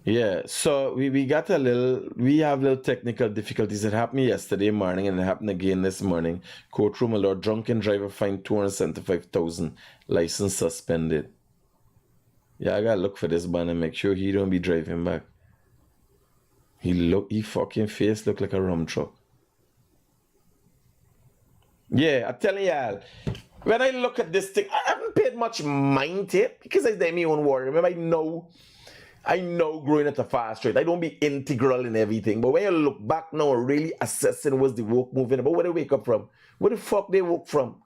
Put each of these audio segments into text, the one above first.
Yeah, so we have little technical difficulties. It happened yesterday morning and it happened again this morning. Courtroom allowed drunken driver fined 275,000, license suspended. Yeah, I gotta look for this man and make sure he don't be driving back. He fucking face look like a rum truck. Yeah, I tell y'all, when I look at this thing, I haven't paid much mind to it because it's my own worry. Remember, I know growing at a fast rate, I don't be integral in everything. But when you look back now, really assessing what's the woke movement about, where they wake up from, where the fuck they woke from.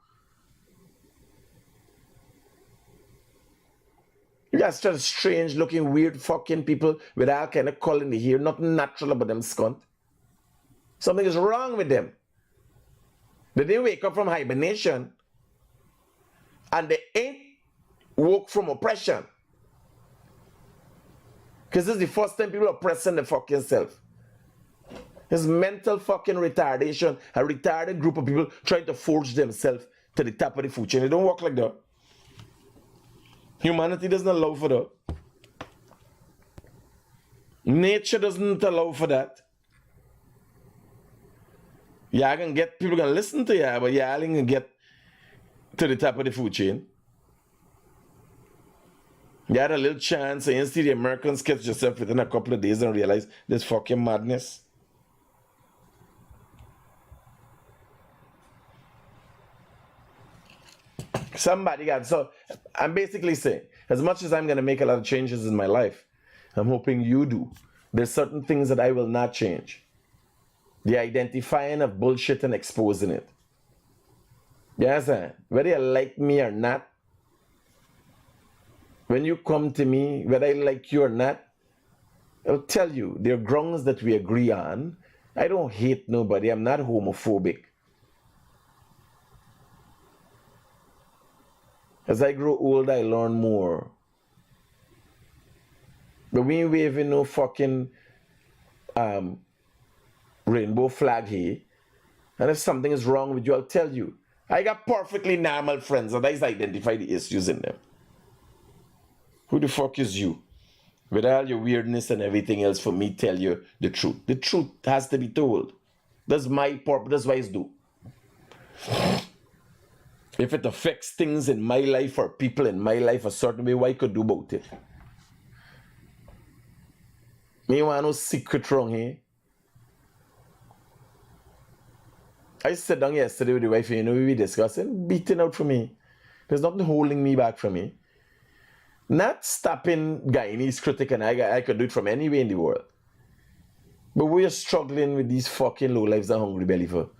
You got such strange looking, weird fucking people with all kind of color in the hair, nothing natural about them skunt. Something is wrong with them. They didn't wake up from hibernation and they ain't woke from oppression. Because this is the first time people are oppressing the fucking self. It's mental fucking retardation, a retarded group of people trying to forge themselves to the top of the food chain. It don't work like that. Humanity doesn't allow for that. Nature doesn't allow for that. Y'all can get, people can listen to y'all, but y'all ain't gonna get to the top of the food chain. You had a little chance and you see the Americans catch yourself within a couple of days and realize this fucking madness. Somebody got, so I'm basically saying, as much as I'm going to make a lot of changes in my life, I'm hoping you do. There's certain things that I will not change. The identifying of bullshit and exposing it. Yes, sir. Whether you like me or not, when you come to me, whether I like you or not, I'll tell you, there are grounds that we agree on. I don't hate nobody. I'm not homophobic. As I grow older, I learn more. But we ain't waving no fucking rainbow flag here. And if something is wrong with you, I'll tell you. I got perfectly normal friends and I just identify the issues in them. Who the fuck is you? With all your weirdness and everything else for me tell you the truth. The truth has to be told. That's my purpose, that's what I do. If it affects things in my life or people in my life a certain way, what I could do about it? Me want no secret wrong here. I sat down yesterday with the wife, you know, we were discussing, beating out for me. There's nothing holding me back from me. Not stopping Guyanese Critic, and I could do it from anywhere in the world. But we're struggling with these fucking low lives and hungry belly for.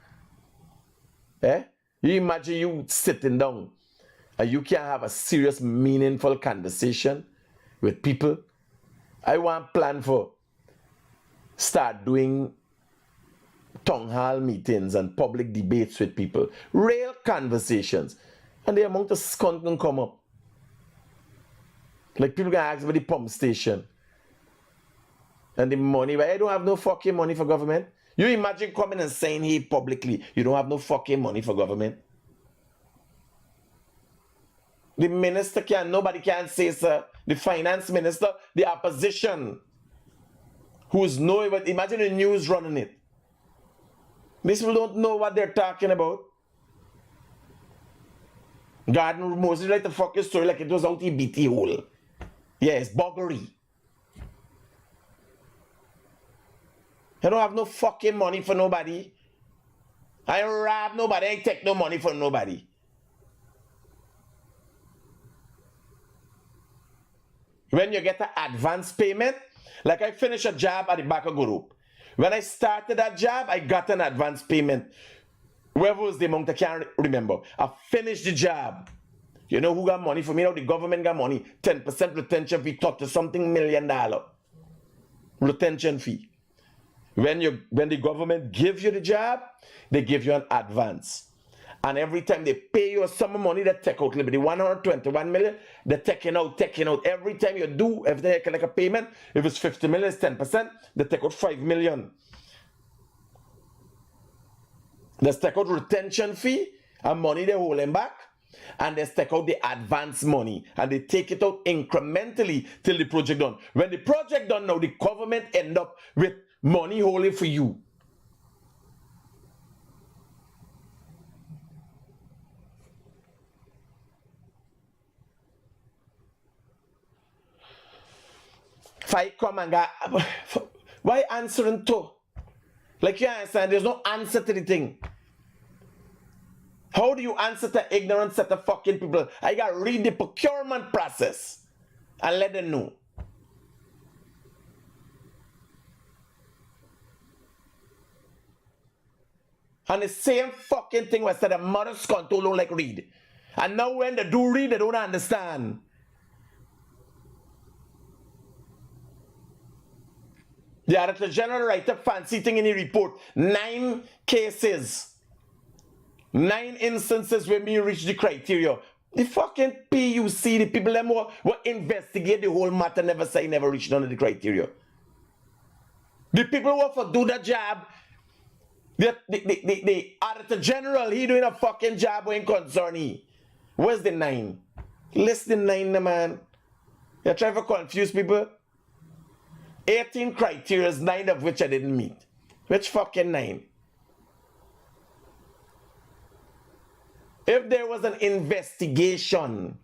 Eh? You imagine you sitting down and you can't have a serious, meaningful conversation with people. I want plan for start doing town hall meetings and public debates with people. Real conversations. And the amount of skunt can come up. Like people can ask about the pump station. And the money, but I don't have no fucking money for government. You imagine coming and saying here publicly, you don't have no fucking money for government. The minister nobody can say, sir. The finance minister, the opposition, who's knowing, but imagine the news running it. These people don't know what they're talking about. Garden mostly like the fucking story like it was out the BT hole. Yeah, it's buggery. I don't have no fucking money for nobody. I ain't rob nobody. I ain't take no money from nobody. When you get an advance payment, like I finished a job at the Baka Group. When I started that job, I got an advance payment. Whoever was the amount, I can't remember. I finished the job. You know who got money for me now? The government got money. 10% retention fee, $30 something million. Retention fee. When the government gives you the job, they give you an advance. And every time they pay you a sum of money, they take out a little bit. The 121 million, they're taking out. Every time you do, if they like a payment, if it's 50 million, it's 10%, they take out 5 million. They take out retention fee and money they're holding back. and they take out the advance money and they take it out incrementally till the project done. When the project done now, the government end up with money wholly for you. If I come and go, why answering to? Like you understand, there's no answer to the thing. How do you answer to ignorant set of fucking people? I gotta read the procurement process and let them know. And the same fucking thing was that the mothers control don't like read. And now when they do read, they don't understand. The Director General write a fancy thing in the report. 9 cases. 9 instances where me reach the criteria. The fucking PUC, the people that will investigate the whole matter, never say never reach none of the criteria. The people who for do the job, the Director General, he doing a fucking job when concern he. Where's the 9? List the 9, man. You're trying to confuse people. 18 criteria, 9 of which I didn't meet. Which fucking 9? If there was an investigation,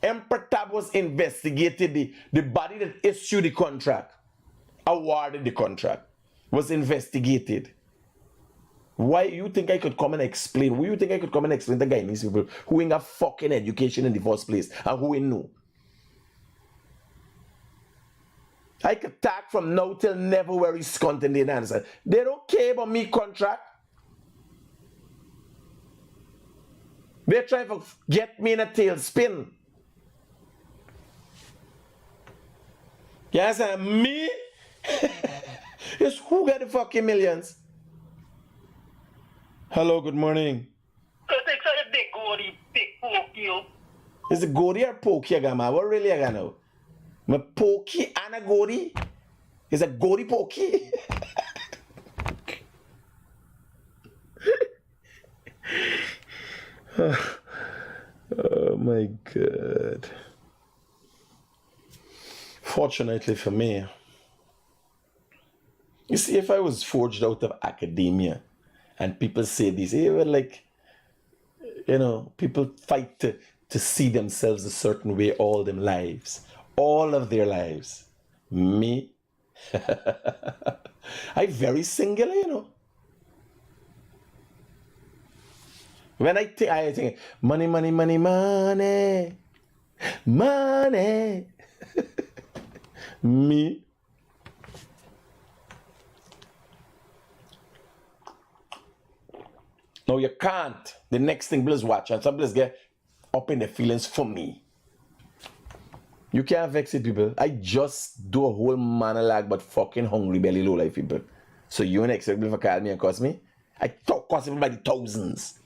Emperor Tab was investigated, the body that issued the contract, awarded the contract, was investigated. Why you think I could come and explain? Who you think I could come and explain to Guyanese people who ain't got fucking education in the first place and who ain't know? I could talk from now till never where he's content in answer. They don't care about me contract. They try to get me in a tailspin. Yes, and me? It's who got the fucking millions? Hello, good morning. Is it Gori or Pokey Agama? What really I got now? My Pokey and a Gori? Is it Gori Pokey? Oh my God. Fortunately for me, you see, if I was forged out of academia and people say this, they were like, you know, people fight to see themselves a certain way all their lives, all of their lives. Me, I'm very singular, you know. When I think money, money, money, money, money. Me. No, you can't. The next thing, please watch, and some please get up in the feelings for me. You can't vex it, people. I just do a whole monologue but fucking hungry belly low life people. So you ain't expect me to call me and cuss me? I talk cuss people by the thousands.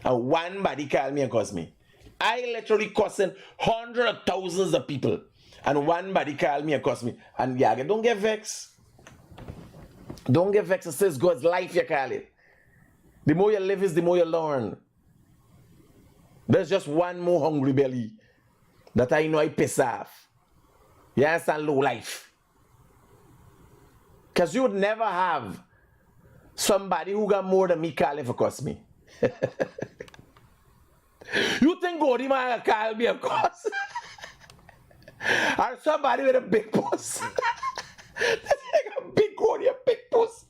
And one body call me and cuss me. I literally cussing hundreds of thousands of people. And one body call me and cuss me. And yeah, don't get vexed. Don't get vexed. It says God's life, you call it. The more you live is the more you learn. There's just one more hungry belly that I know I piss off. You understand? Low life. Because you would never have somebody who got more than me calling for cuss me. You think Gordy man call me a cuss? Or somebody with a big puss? A big Gordy, a big puss.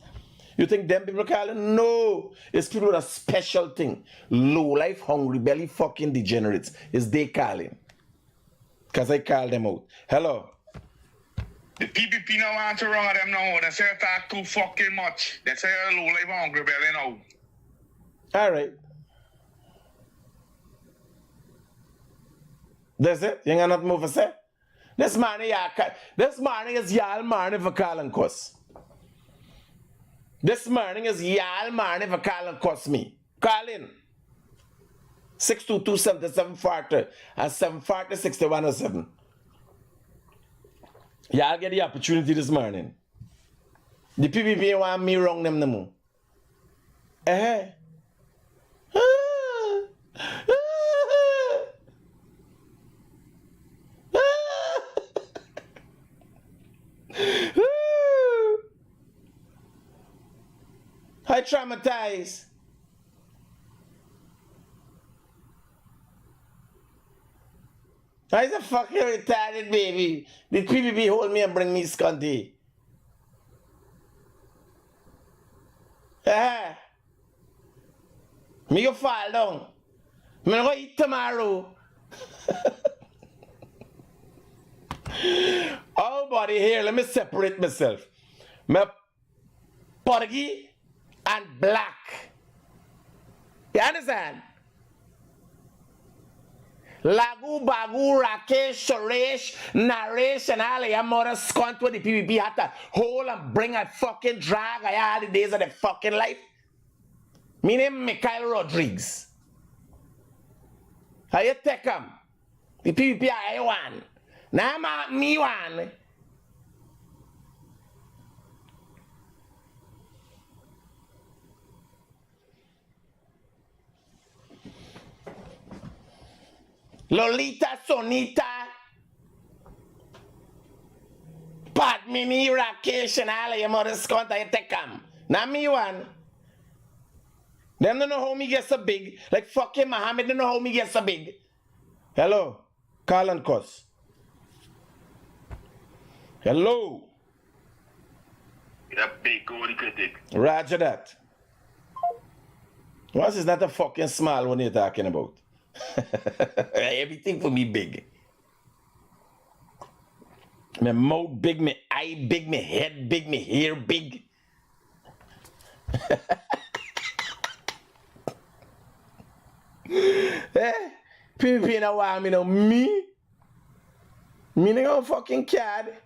You think them people calling? No. It's people with a special thing. Low life, hungry belly, fucking degenerates. Is they calling. Because I call them out. Hello. The PPP now want to run them now. They say talk too fucking much. They say low life hungry belly now. All right. That's it. You ain't got nothing more to say. This morning is y'all morning for calling cuss. This morning is y'all morning for calling cuss me. Call in. 622-7740 and 740-6107. Y'all get the opportunity this morning. The PPP want me wrong them no more. I traumatized. I's a fucking retarded baby. The PPP hold me and bring me scunty. Me go fall down. Me go eat tomorrow. Oh, buddy, here, let me separate myself. Me Porgy and black. You understand? Lagu, Bagu, Rakesh, Suresh, Naresh, and all your mother scunt with the PPP had to hold and bring a fucking drag all the days of the fucking life. Me name Mikhail Rodriguez. How you take him? The PPP I want. Now I'm me one. Lolita, Sonita, Padmini, Rakesh, and all of your mother's scunt, I take them. Now me one. Them don't know how me get so big. Like fucking Muhammad don't know how me get so big. Hello, call and cuss. Hello. That big gory critic. Roger that. What is that a fucking small one you're talking about? Everything for me big. My mouth big, my eye big, my head big, my hair big. People in a while, me know me. Me no fucking card.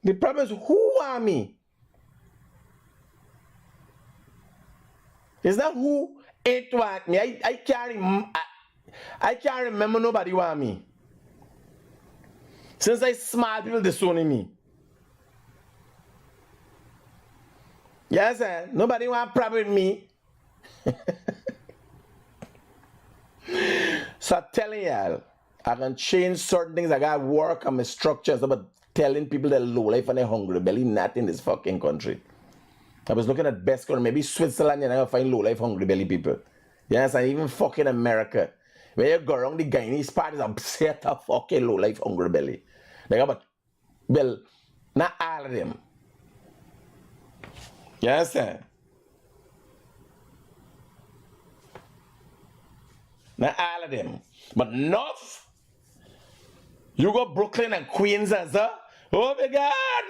The problem is who are me? It's not who ain't want me. I can't remember nobody want me. Since I smart people disowning me. Yes, sir. Nobody want problem with me. So I'm telling y'all, I can change certain things. I got work on my structures about telling people they're low life and they're hungry belly, not in this fucking country. I was looking at best country, maybe Switzerland, and I find low life hungry belly people. Yes, and even fucking America. When you go around the Guyanese part is a set of fucking low life hungry belly. They got but well, not all of them. You understand? Not all of them. But enough. You go Brooklyn and Queens and so. Oh my God.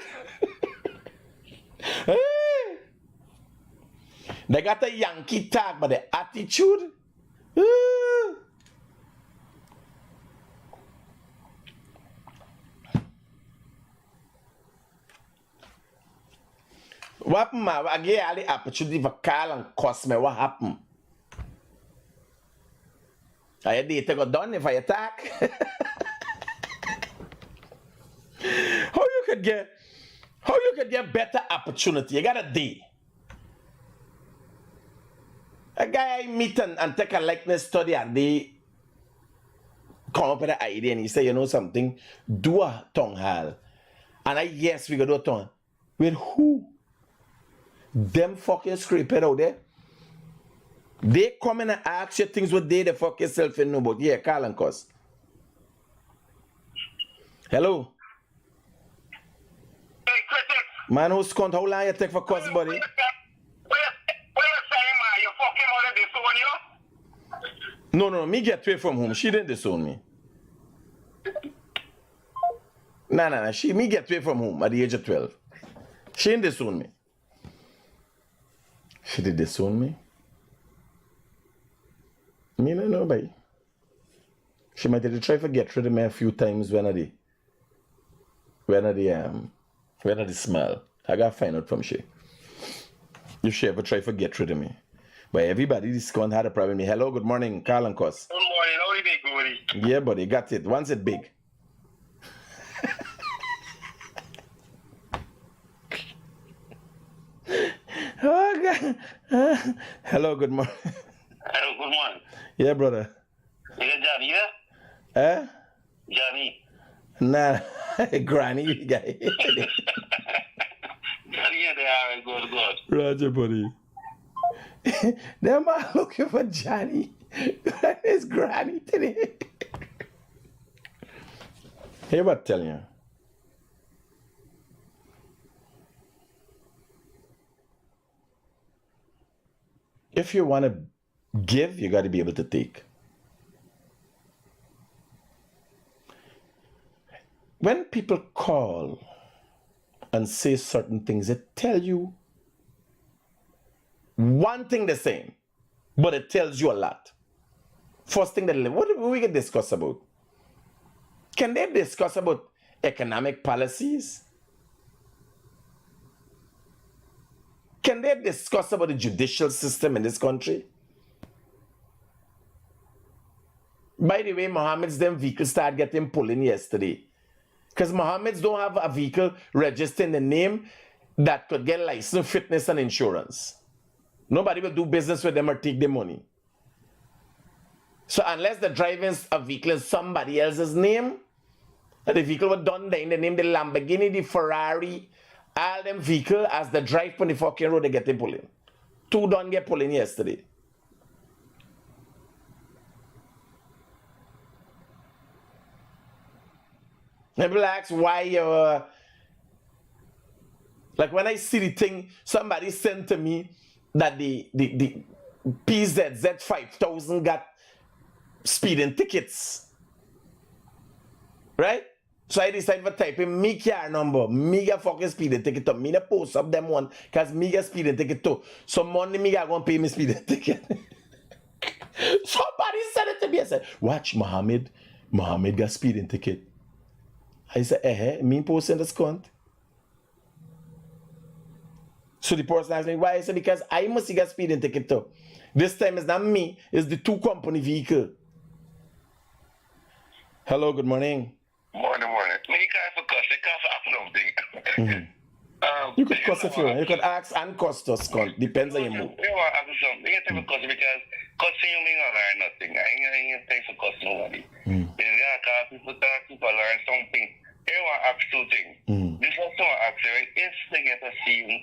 They got a Yankee tag, but the attitude. What happened, man? I gave all the opportunity for call and cuss me. What happened? I had to go done if I attack. How you could get better opportunity? You got a D. A guy I meet and take a likeness study and they come up with an idea and he say, you know something, do a tongue hall. And I yes, we go do a tongue. With who? Them fucking scraper out there. They come in and ask you things what they the fuck yourself in know about. Yeah, call and cuss. Hello? Hey, Critic. Man who's cunt, how long you take for cuss, buddy? Where you saying, man? Your fucking mother disown you? No, me get away from home. She didn't disown me. Nah. Me get away from home at the age of 12. She didn't disown me. She did disown me? Me no know, boy. She might have tried to get rid of me a few times when I the smell. I got to find out from she. If she ever try to get rid of me. But everybody this con had a problem with me. Hello, good morning, Carl and Cos. Good morning, how you doing, Goody? Yeah, buddy, got it. Once it big. Oh, God. Hello, good morning. Hello, good morning. Yeah, brother. You got job, yeah? Eh? Johnny. Nah, granny guy. Johnny, they are good. Roger, buddy. Them man looking for Johnny. His granny today. Hey, what tell you? If you want to give, you got to be able to take. When people call and say certain things, they tell you one thing the same, but it tells you a lot. First thing what do we can discuss about? Can they discuss about economic policies? Can they discuss about the judicial system in this country? By the way, Mohammed's them vehicles started getting pulling yesterday. Because Mohammed's don't have a vehicle registered in the name that could get license, fitness, and insurance. Nobody will do business with them or take their money. So unless they're driving a vehicle in somebody else's name, and the vehicle was done there in the name, the Lamborghini, the Ferrari, all them vehicle as they drive on the fucking road, they get them pulling. 2 done get pulling yesterday. People ask why like when I see the thing, somebody sent to me that the PZZ 5000 got speeding tickets. Right? So I decided to type in me car number, me get fucking speeding ticket to me to post up them one, cause me get speeding ticket too. So Monday me got gonna pay me speeding ticket. Somebody said it to me. I said, watch Mohammed got speeding ticket. I said, me posting this cunt. So the person asked me why. I said, because I must get speeding ticket too. This time it's not me, it's the 2 company vehicle. Hello, good morning. Morning. Me can't for cuss. I can't for something. You could cuss if you want. You could ask and cuss us, cunt. Depends on your mood. You want to ask something? You can't for cuss because cussing you mean I learn nothing. I ain't time for cuss nobody. You gotta people talk, people learn something. You want to ask 2 things. This was so ask you, right? If they get a scene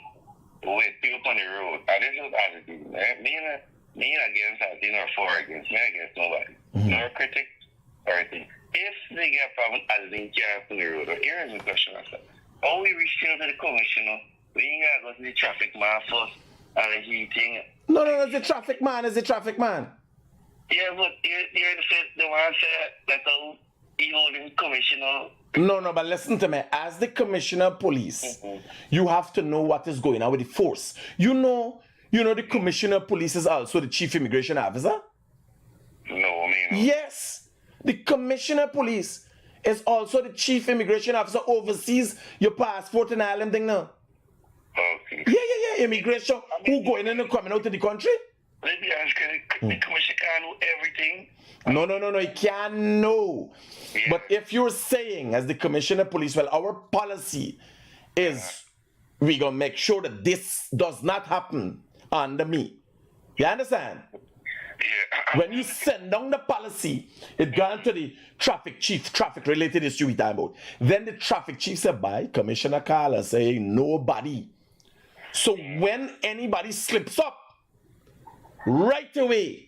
with people on the road, and this is attitude, right? Me against Artin or for against me against nobody. No critic or anything. If they get a problem as they care on the road, here is the question I said. How we reach to the commissioner? We ain't gotta go to the traffic man first and he thing. No, it's the traffic man, it's the traffic man. Yeah, but here the one said that he holding commissioner. No, but listen to me. As the commissioner of police, you have to know what is going on with the force. You know the commissioner of police is also the chief immigration officer? No, I mean. Yes. The commissioner of police is also the chief immigration officer, oversees your passport and all them thing now. Okay. Yeah. Immigration. Who going in and coming out of the country? Let me ask you, the commissioner can't know everything. No, he can't know. Yeah. But if you're saying, as the commissioner of police, well, our policy is we gonna make sure that this does not happen under me. You understand? Yeah. When you send down the policy, it gone to the traffic chief, traffic related issue we talking about. Then the traffic chief said, by Commissioner Carla saying nobody. So when anybody slips up, right away,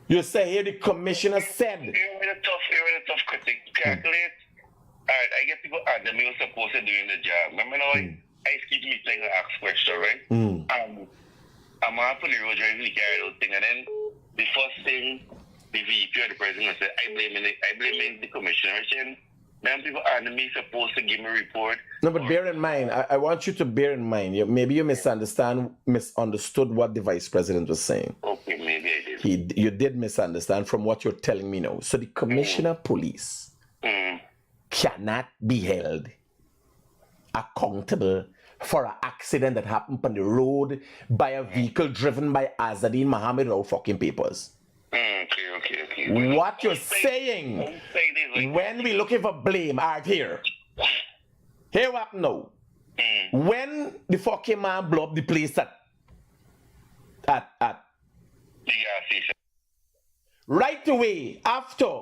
you say here the commissioner said. You're really tough critic. Calculate. Alright, I get people at the meal supposed to doing the job. Remember now, I skip me playing an ask question, right? I'm up on the road driving the car thing, and then the first thing the VP or the president said, I blame the commissioner. Saying, then people are me supposed to give me a report. No, but bear in mind, I want you to bear in mind, maybe you misunderstood what the vice president was saying. Okay, maybe I did. You did misunderstand from what you're telling me now. So the commissioner of police cannot be held accountable for an accident that happened on the road by a vehicle driven by Azadine Mohammed without fucking papers. Okay. What you're saying, when we looking for blame, out here what now? When the fucking man blew up the place at right away after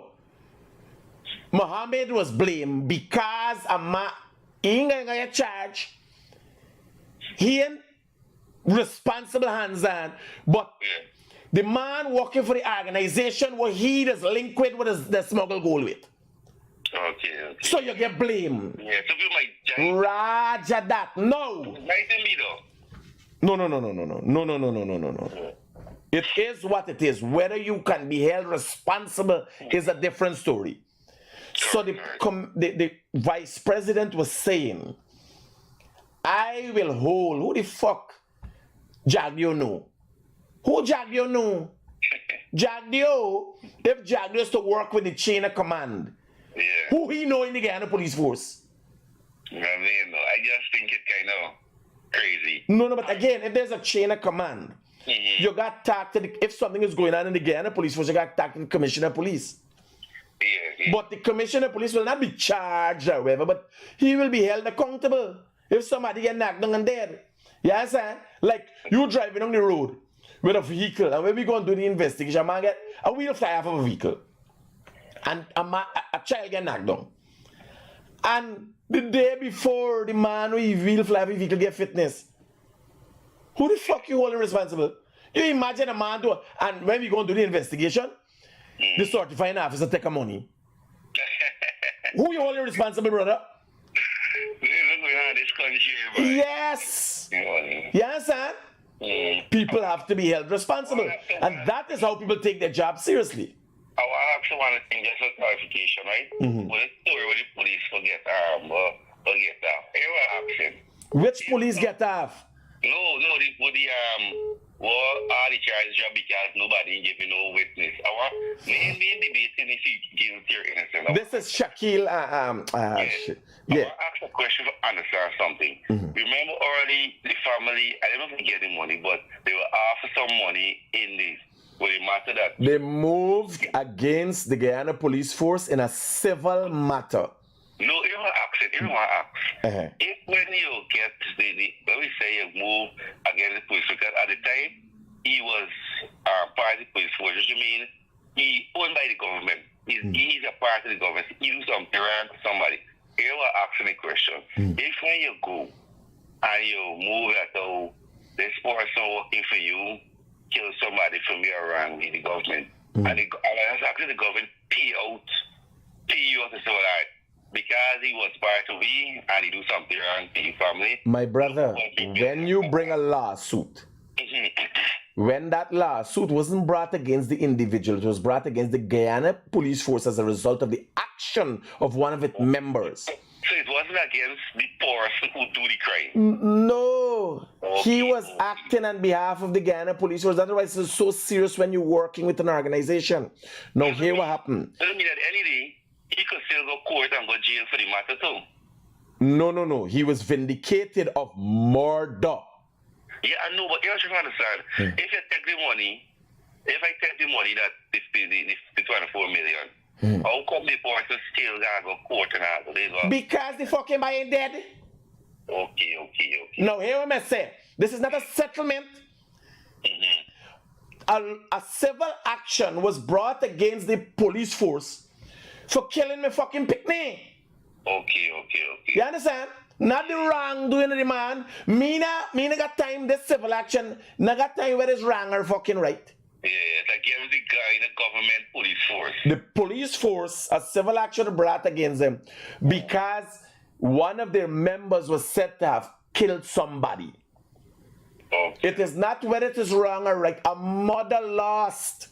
Mohammed was blamed because he ain't gonna get charged. He ain't responsible hands on, but Yeah. the man working for the organization what he is linked with the smuggle gold with. Okay. So you get blamed. Yeah, so people might judge. Roger that. No. Right in me though. No. It is what it is. Whether you can be held responsible is a different story. So the vice president was saying, I will hold. Who the fuck Jagdio know? Who Jagdio know? Jagdio, if Jagdio is to work with the chain of command, Yeah. who he know in the Guyana police force? I just think it kind of crazy. No, but again, if there's a chain of command, you got talk to if something is going on in the Guyana police force, you got talk to the commissioner of police. Yeah. But the commissioner of police will not be charged or whatever, but he will be held accountable if somebody get knocked down and dead. You understand? Like you driving on the road with a vehicle, and when we go and do the investigation, man get a wheel fly off of a vehicle, and a child get knocked down. And the day before the man with wheel fly off a vehicle get fitness, who the fuck you holding responsible? You imagine a man do, and when we go and do the investigation, the certifying officer take a money. Who you holding responsible, brother? Yes. You understand? People have to be held responsible, and that is how people take their job seriously. I actually want to think just a clarification, right? With the story where the police forget Here what happened? Which police get off? No, all the charges are because nobody giving no witness. I want me debating if he guilty or innocent. This is Shaquille. Yes. Yeah. I want to ask a question to understand something. Remember early the family, I don't know if they get the money, but they were after some money in this. Well, it matter that They moved against the Guyana police force in a civil matter. no, you want to ask. If when you get when we say you move against the police, because at the time he was part of the police force, which you mean he owned by the government. He's a part of the government. He do something wrong to somebody. You are asking the question. If when you go and you move at all, this person working for you kill somebody from your around with the government, and actually the government pay you out to say that. Because he was part of it and he do something wrong to your family. My brother, when you bring a lawsuit, when that lawsuit wasn't brought against the individual, it was brought against the Guyana police force as a result of the action of one of its members. So it wasn't against the person who do the crime? No. He was acting on behalf of the Guyana police force. That's why it's so serious when you're working with an organization. Now, here what happened. Doesn't mean that any day he could still go court and go jail for the matter too. No. He was vindicated of murder. Yeah, I know, but you have to understand. If you take the money, if I take the money that the 24 million, how come the person still gotta go court and all? Because the fucking guy ain't dead. Okay. Now, here what I say. This is not a settlement. A civil action was brought against the police force for killing me fucking picnic. Okay. You understand? Not the wrongdoing of the man. Me na got time this civil action. Na got time where it's wrong or fucking right. Yeah, it's against the guy in the government police force. The police force, a civil action brought against them because one of their members was said to have killed somebody. Okay. It is not whether it is wrong or right. A mother lost.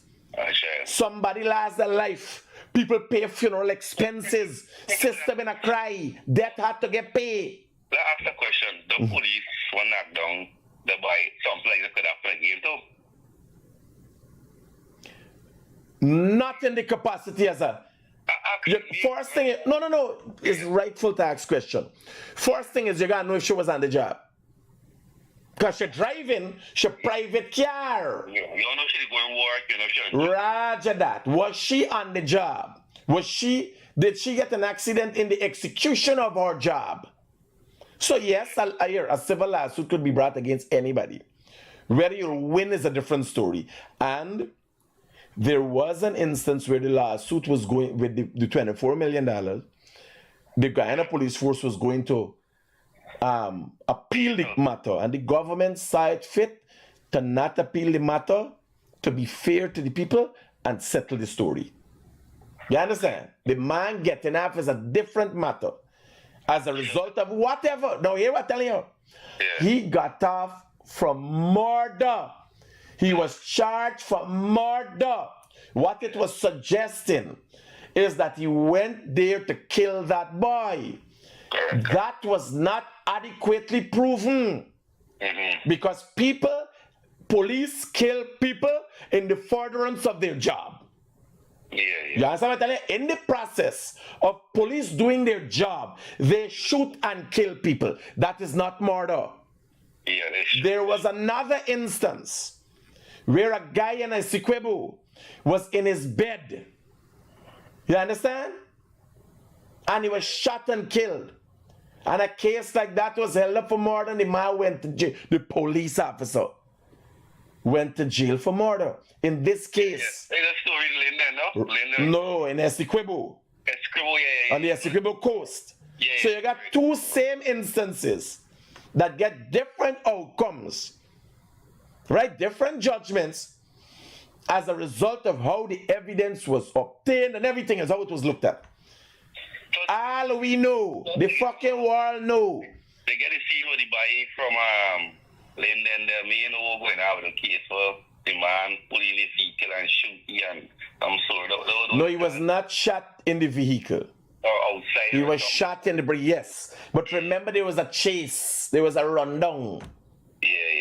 Somebody lost their life. People pay funeral expenses. System in a cry. Death had to get paid. Let's ask the question. The police were knocked down the boy. Something like that could happen again too. Not in the capacity as a... First thing is... No. It's rightful to ask question. First thing is you gotta know if she was on the job. Because she's driving, she private car. You don't know if she's going to work, you know if she's... Roger that. Was she on the job? Did she get an accident in the execution of her job? So yes, a civil lawsuit could be brought against anybody. Whether you win is a different story. And There was an instance where the lawsuit was going with the $24 million. The Guyana police force was going to appeal the matter, and the government saw it fit to not appeal the matter, to be fair to the people and settle the story. You understand? The man getting off is a different matter. As a result of whatever. Now, here I'm telling you. He got off from murder. He was charged for murder. What it was suggesting is that he went there to kill that boy. That was not adequately proven. Because police kill people in the furtherance of their job. You understand what I'm telling you? In the process of police doing their job, they shoot and kill people. That is not murder. There was another instance where a guy in a Essequibo was in his bed. You understand? And he was shot and killed. And a case like that was held up for murder, and the man went to jail. The police officer went to jail for murder. In this case, no, in Essequibo. On the Essequibo coast. So you got two same instances that get different outcomes, right? Different judgments as a result of how the evidence was obtained and everything is how it was looked at. All we know, the fucking world know. They get to see what the buy from Linden, the main going out the case for the man pulling the vehicle and shooting, and I'm sorry. No, he was not shot in the vehicle. Or outside. He was shot in the brain, yes. But remember, there was a chase. There was a rundown.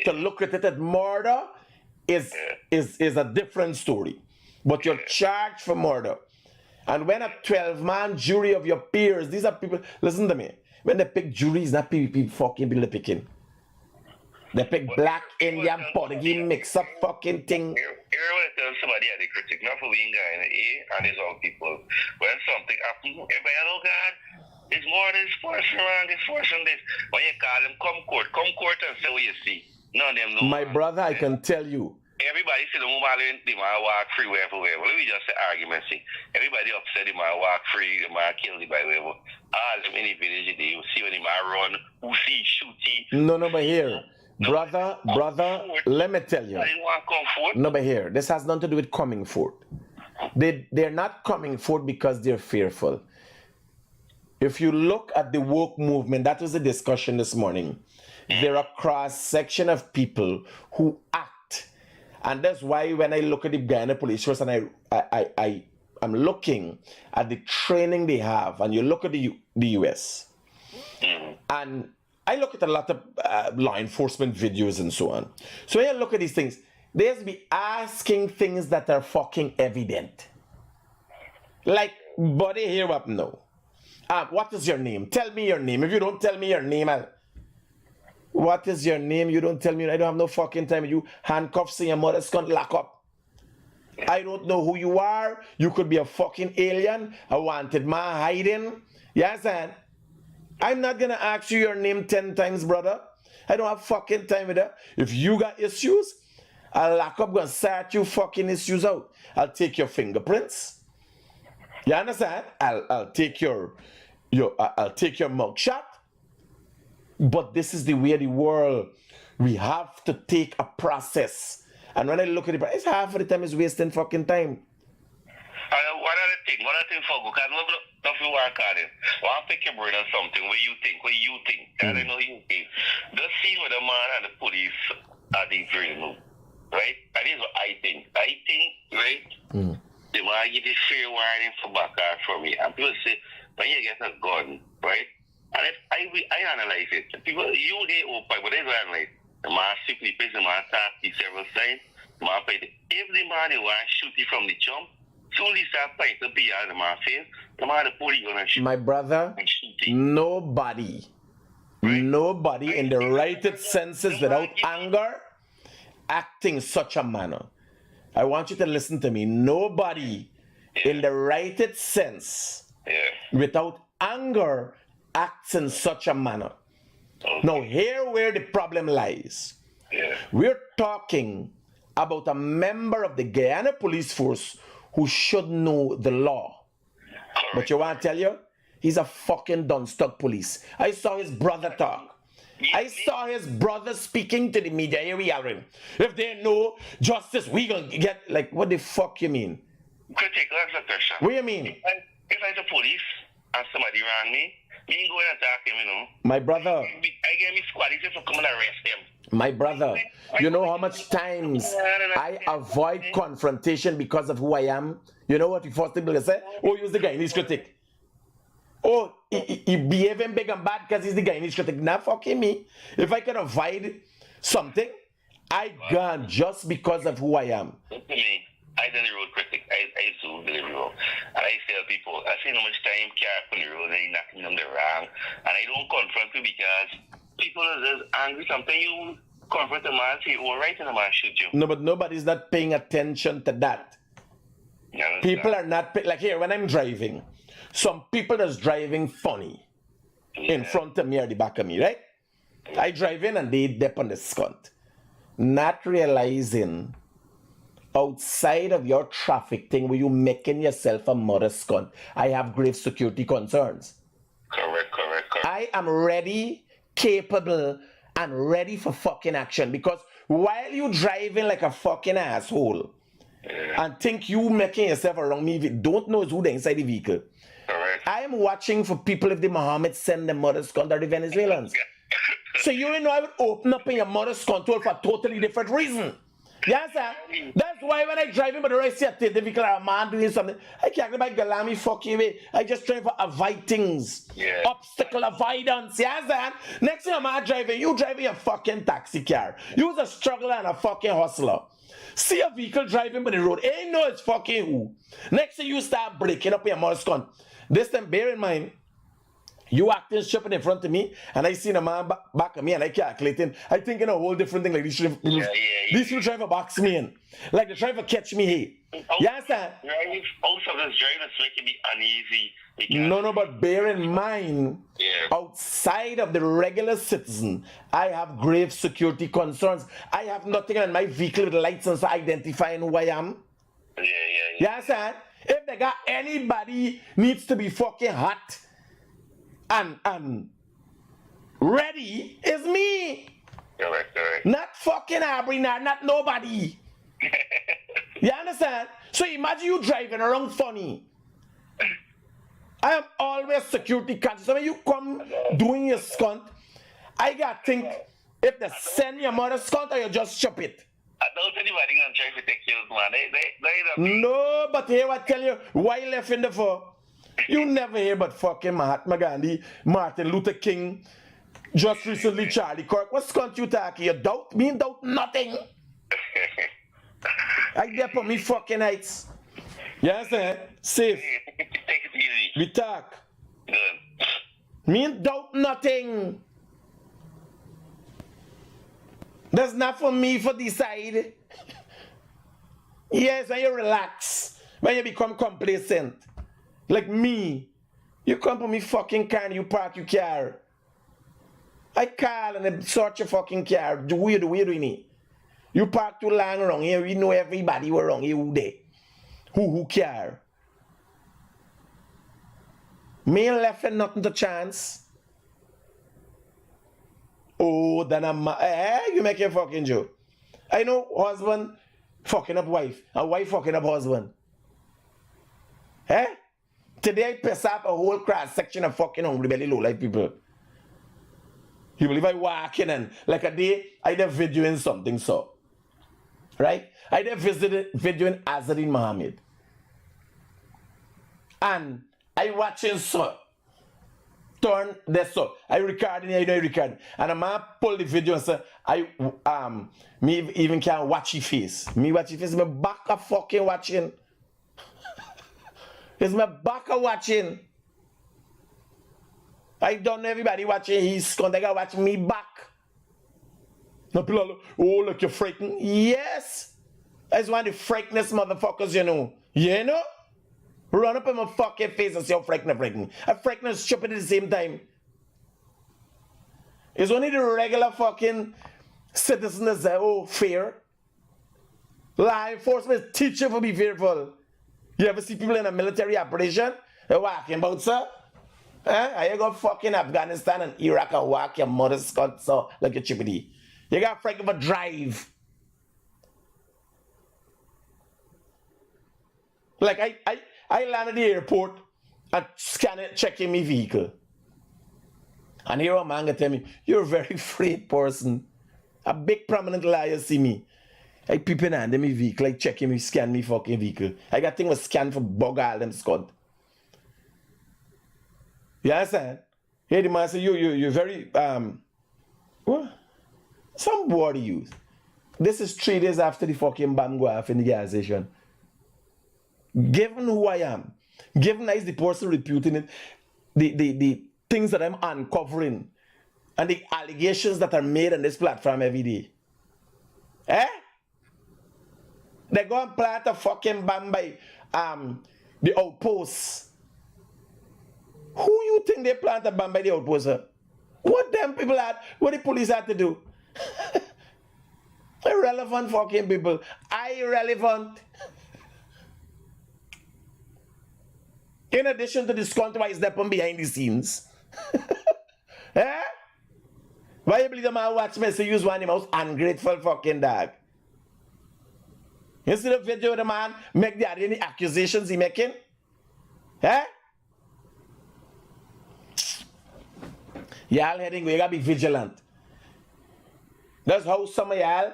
To look at it as murder is a different story. But you're charged for murder. And when a 12-man jury of your peers, these are people, listen to me, when they pick juries, not people fucking people picking. They pick black, Indian, Portuguese, mix up fucking thing. Here when I tell somebody at the critic, not for being guy in the A, and there's all people. When something happens, everybody, oh God, it's more this person wrong, this person this. When you call them, come court and say what you see. None of them know. My brother, I can tell you. Everybody see the woman, they might walk free wherever. Let me just say argument, see. Everybody upset, they might walk free, they might kill the by wherever. All them in the village, they will see when they might run, who see shooting. No, but here. Brother, let me tell you. No, but here, this has nothing to do with coming forth. They're not coming forth because they're fearful. If you look at the woke movement, that was the discussion this morning. There are a cross-section of people who act. And that's why when I look at the Guyana police force and I'm looking at the training they have, and you look at the US, and I look at a lot of law enforcement videos and so on. So when you look at these things, they have to be asking things that are fucking evident. Like, buddy, here up now. What is your name? Tell me your name. If you don't tell me your name, what is your name? You don't tell me. I don't have no fucking time. You handcuffs in your mother's cunt, lock up. I don't know who you are. You could be a fucking alien, a wanted man hiding. You understand? I'm not gonna ask you your name 10 times, brother. I don't have fucking time with that. If you got issues, I'll lock up, gonna sort you fucking issues out. I'll take your fingerprints. You understand? I'll take your mugshot. But this is the way of the world. We have to take a process. And when I look at it, it's half of the time is wasting fucking time. One other thing for because nothing work on it. Well, I'll pick your brain on something. What you think? I don't know you think. The scene with the man and the police are the very move, right? That is what I think. Right? The man give you fair warning for back from me. And people say, when you get a gun, right? And I analyze it. People, you get open, but they don't analyze. The man simply pays the man task several times. The man paid. If the man want to shoot you from the jump, so at least that point to be out of my face, the man the police gonna shoot. My brother, nobody in the righted senses without anger acting such a manner. I want you to listen to me. Nobody in the righted sense without anger acts in such a manner. Now, here where the problem lies. We're talking about a member of the Guyana police force who should know the law. But you want to tell you? He's a fucking Dunstock police. I saw his brother talk. I saw his brother speaking to the media. Here we are. If they know justice, we gonna get, like, what the fuck you mean? Critic, that's a question. What do you mean? If I the police and somebody rang me, me ain't going to attack him, you know. My brother. I get me squad, he said to come and arrest him. My brother, you know how much times I avoid confrontation because of who I am? You know what the first thing people say? Oh, he's the guy in his critic. Oh, he behaving big and bad because he's the guy in his critic. Now fucking me. If I can avoid something, I gone just because of who I am. Look to me, I done the road critic. I used to deliver road. And I tell people, I see how much time care on the road and you knocking them the wrong. And I don't confront you because people are just angry. Sometimes you confront a man, say, oh, right, and the man shoot you. No, but nobody's not paying attention to that. People are not, like here, when I'm driving, some people that's driving funny in front of me or the back of me, right? I drive in and they dip on the scunt. Not realizing outside of your traffic thing where you making yourself a mother scunt, I have grave security concerns. Correct. I am ready, capable, and ready for fucking action because while you driving like a fucking asshole and think you making yourself around me, don't know who the inside the vehicle. Correct. I am watching for people if the Mohammed send the mother's control the Venezuelans. So you know I would open up in your mother's control for a totally different reason. Yes, sir. That's why when I drive in, but the rest of the vehicle or a man doing something, I can't about Galami fucking way. I just try for avoid things. Yeah. Obstacle avoidance. Yes, sir. Next time I'm driving, you driving a fucking taxi car. You's a struggler and a fucking hustler. See a vehicle driving by the road. Ain't know it's fucking who. Next thing you start breaking up your mother's con. This time, bear in mind, you acting stupid in front of me, and I see a man back of me, and I calculating. I thinking a whole different thing. Like these people try to box me in, like they try to catch me here. Yes, sir. Most of this drivers making me uneasy. No, but bear in mind, outside of the regular citizen, I have grave security concerns. I have nothing on my vehicle with license identifying who I am. Yes, sir. If they got anybody needs to be fucking hot and ready, is me. Correct. Not fucking Aubrey, not nobody. You understand? So imagine you driving around funny. I am always security conscious. So when you come doing your stunt, I gotta think if they send your mother stunt or you just chop it. I don't anybody gonna try to take you, man. No, but here I tell you, why left in the for? You never hear about fucking Mahatma Gandhi, Martin Luther King, just recently Charlie Kirk. What stunt you talking? You doubt me? Doubt nothing. I get on me fucking heights. Yes, sir. Safe. Take it easy. We talk. Good. Me doubt nothing. That's not for me for decide. Yes, when you relax, when you become complacent, like me, you come to me fucking car and you park your car. I call and I search your fucking car. Do you doing it? You park too long wrong here. We know everybody were wrong here. Who they? Who care? Me left and nothing to chance. Oh, then you make a fucking joke. I know husband fucking up wife, and wife fucking up husband. Today I piss off a whole cross section of fucking hungry belly low life people. You believe I walk in and like a day I did videoing something so. Right? I did videoing Azadin Mohammed. And I watching so. Turn this up. I recording, I record. And a man pull the video and say, me even can't watch his face. Me watch his face, my back a fucking watching. It's my back a watching. I don't know everybody watching his content, they gotta watch me back. Now people are, oh look, you're frightened. Yes. That's one of the frightenest motherfuckers you know. You know? Run up in my fucking face and say, oh, frightened. I'm frightened and stupid at the same time. It's only the regular fucking citizens that, oh, fear. Law enforcement teach you to be fearful. You ever see people in a military operation? They're walking about, sir? Are you go fucking Afghanistan and Iraq and walk your mother's cut so like a chippity? You got frightened of a drive. Like I land at the airport and scan it, checking my vehicle. And here a man gonna tell me, you're a very afraid person. A big prominent liar see me. I peeping under my vehicle, like checking me, scan me fucking vehicle. I got thing was scanned for bug all them Scott. You understand? Here the man say, you're very what? Some word you use. This is 3 days after the fucking bomb go off in the gas station. Given who I am, given I is the person reputing it, the things that I'm uncovering, and the allegations that are made on this platform every day. They go and plant a fucking bomb by the outposts. Who you think they plant a bomb by the outposts? What them people had, what the police had to do? Irrelevant fucking people. Irrelevant. In addition to this country is there behind the scenes. Why you believe the man watch me say use one of the most ungrateful fucking dog? You see the video of the man make the any accusations he making? Y'all heading, we gotta be vigilant. That's how some of y'all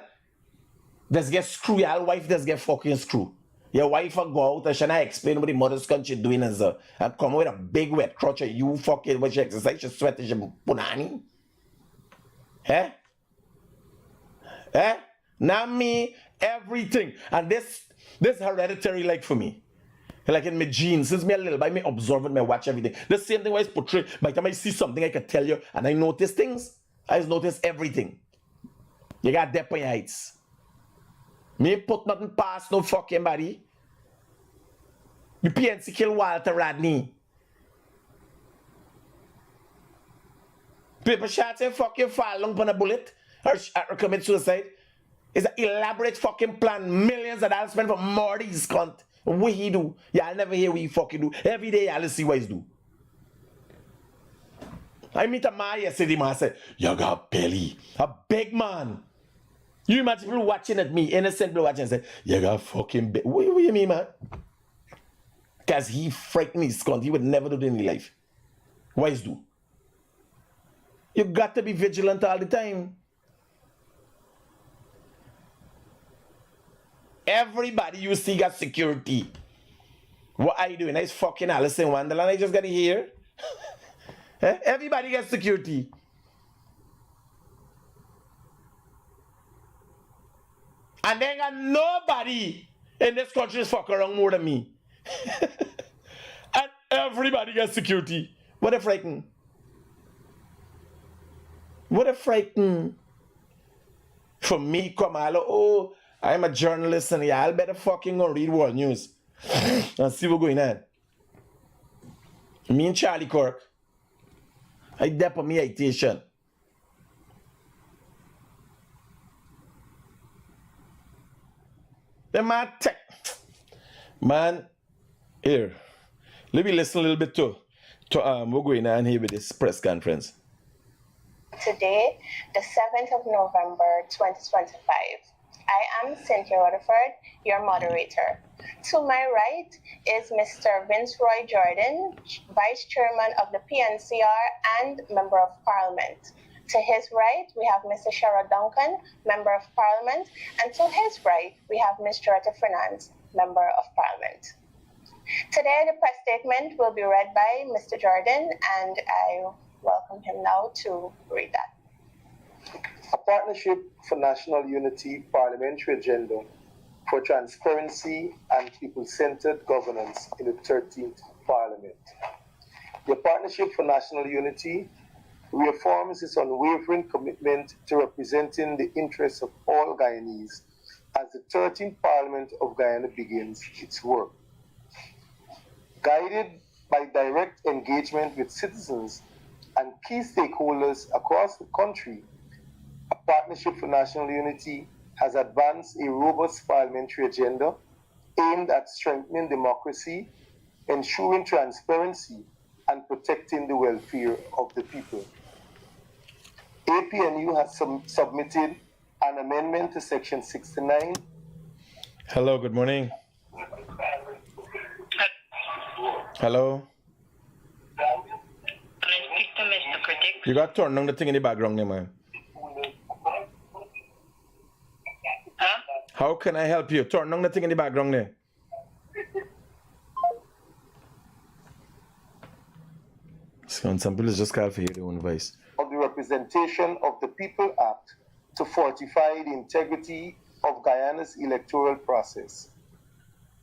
just get screw, y'all wife just get fucking screw. Your wife will go out and she not explain what the mother's country doing and so and come with a big wet crotch and you fucking when she exercise, she sweat and she punani. Not me, everything. And this hereditary like for me. Like in my genes, since me a little by me observing, me watch everything. The same thing was portrayed. By the time I see something, I can tell you, and I notice things. I just notice everything. You got depth on your heights. Me put nothing past no fucking body. The PNC kill Walter Rodney. People shots and fucking fall long on a bullet or commit suicide. It's an elaborate fucking plan. Millions of dollars spent for Morty's cunt. What he do? Y'all never hear what he fucking do. Every day y'all see what he do. I meet a man yesterday, man said, you got belly. A big man. You imagine people watching at me, innocent people watching and say, you got fucking belly. What you mean, man? Because he frightened his cunt. He would never do it in his life. What he do? You got to be vigilant all the time. Everybody you see got security. What are you doing? Nice fucking Alice in Wonderland. I just got to hear. Everybody gets security. And then got nobody in this country is fucking around more than me. And everybody gets security. What a frighten. What a frighten. For me, Kamala, oh, I'm a journalist and y'all better fucking go read world news and see what's going on. Me and Charlie Kirk, I dep on me citation. The man tech. Man, here. Let me listen a little bit to what's going on here with this press conference. Today, the 7th of November, 2025. I am Cynthia Rutherford, your moderator. To my right is Mr. Vince Roy Jordan, Vice Chairman of the PNCR and Member of Parliament. To his right, we have Mr. Sherrod Duncan, Member of Parliament, and to his right, we have Ms. Dorothy Fernandes, Member of Parliament. Today, the press statement will be read by Mr. Jordan, and I welcome him now to read that. A Partnership for National Unity Parliamentary Agenda for Transparency and People-Centered Governance in the 13th Parliament. The Partnership for National Unity reaffirms its unwavering commitment to representing the interests of all Guyanese as the 13th Parliament of Guyana begins its work. Guided by direct engagement with citizens and key stakeholders across the country, a Partnership for National Unity has advanced a robust parliamentary agenda aimed at strengthening democracy, ensuring transparency, and protecting the welfare of the people. APNU has submitted an amendment to Section 69. Hello, good morning. Hello. Can I speak to Mr. Critic? You got to turn on the thing in the background there, man. Huh? How can I help you? Turn on the thing in the background there. Some people just call for your own voice. Of the Representation of the People Act to fortify the integrity of Guyana's electoral process.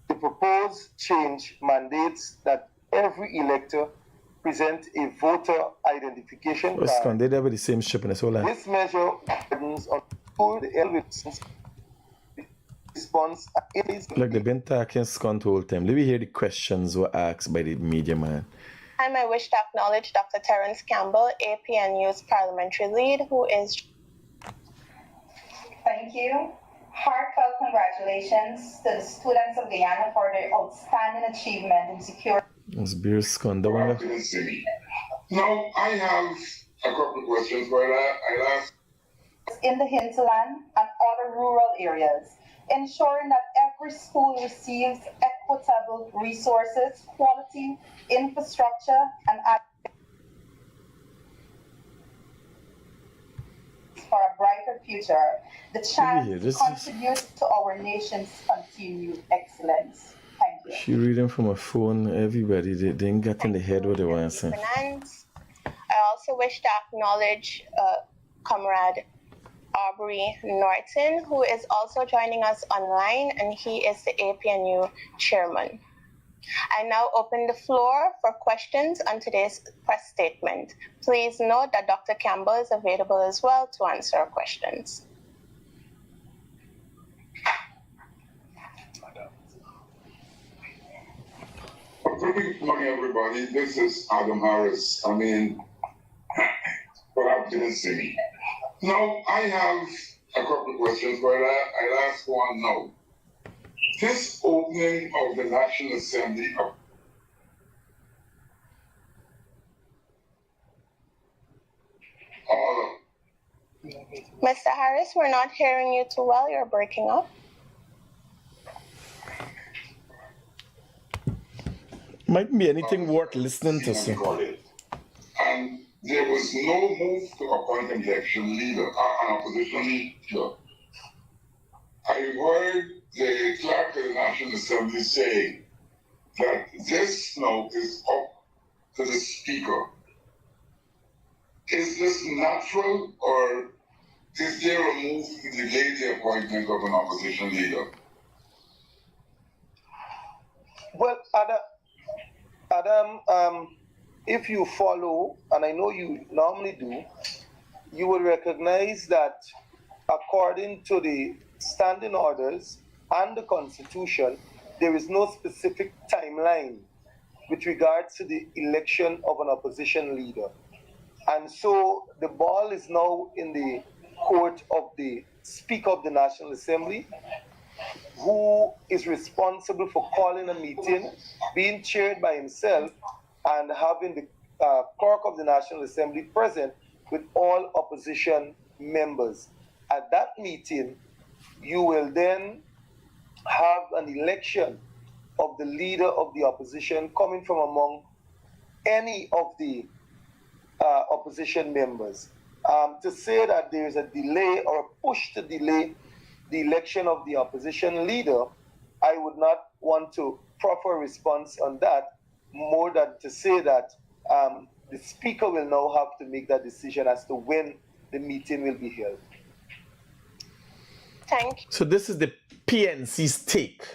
The proposed change mandates that every elector present a voter identification card. They have the same ship in this whole This measure burdens on full response. Look, they've been talking scant whole time. Let me hear the questions were asked by the media man. I wish to acknowledge Dr. Terence Campbell, APNU's parliamentary lead, who is... Thank you. Heartfelt congratulations to the students of Guyana for their outstanding achievement in security. It's beer scant. Now, I have a couple of questions, but I'll ask. In the hinterland and other rural areas, ensuring that every school receives equitable resources, quality, infrastructure, and for a brighter future, the chance to contribute to our nation's continued excellence. Thank you. She reading from a phone. Everybody, they didn't get in the head what they want to say. I also wish to acknowledge Comrade Aubrey Norton, who is also joining us online, and he is the APNU chairman. I now open the floor for questions on today's press statement. Please note that Dr. Campbell is available as well to answer questions. Good morning, everybody. This is Adam Harris. Perhaps didn't see me. Now, I have a couple of questions, but I'll ask one now. This opening of the National Assembly Mr. Harris, we're not hearing you too well. You're breaking up. Might be anything worth listening to, sir. And there was no move to appoint an election leader, an opposition leader. I heard the clerk of the National Assembly say that this now is up to the Speaker. Is this natural, or is there a move to delay the appointment of an opposition leader? Well, Adam, if you follow, and I know you normally do, you will recognize that according to the standing orders and the Constitution, there is no specific timeline with regards to the election of an opposition leader. And so the ball is now in the court of the Speaker of the National Assembly, who is responsible for calling a meeting, being chaired by himself, and having the clerk of the National Assembly present with all opposition members. At that meeting, you will then have an election of the leader of the opposition coming from among any of the opposition members. To say that there is a delay or a push to delay the election of the opposition leader, I would not want to proffer a response on that, more than to say that the Speaker will now have to make that decision as to when the meeting will be held. Thank you. So this is the PNC's take.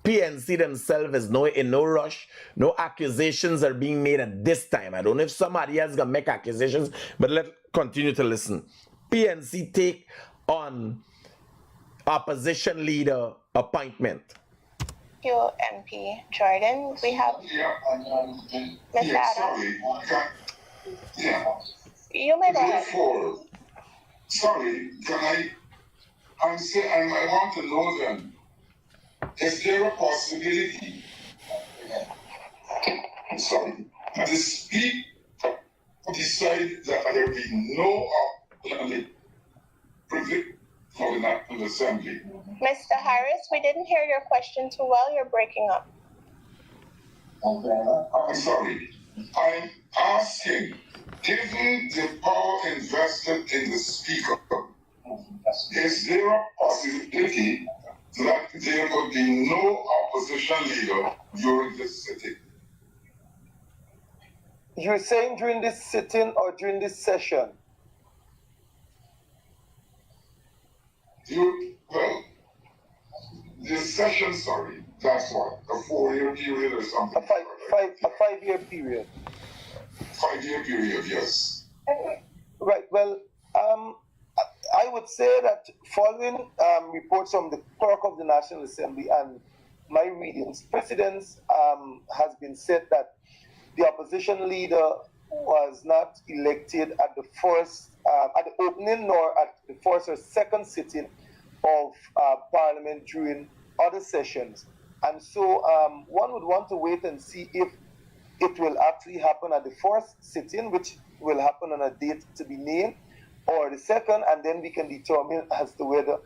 PNC themselves is in no rush. No accusations are being made at this time. I don't know if somebody else gonna make accusations, but let's continue to listen. PNC take on opposition leader appointment. Thank you, MP Jordan. We have Mr. Adam. Yeah. You may go ahead. Therefore, sorry, can I And I want to know then, is there a possibility, that the Speaker decide that there be no privilege for the National Assembly? Mr. Harris, we didn't hear your question too well. You're breaking up. I'm sorry. I'm asking, given the power invested in the Speaker, is there a possibility that there could be no opposition leader during this sitting? You're saying during this sitting or during this session? Well, this session, sorry, that's what, a 4-year period or something? A 5-year period. 5-year period, yes. Right, well, I would say that following reports from the Clerk of the National Assembly and my readings, precedence has been said that the opposition leader was not elected at the first, at the opening nor at the first or second sitting of Parliament during other sessions. And so one would want to wait and see if it will actually happen at the first sitting, which will happen on a date to be named, or the second, and then we can determine as to whether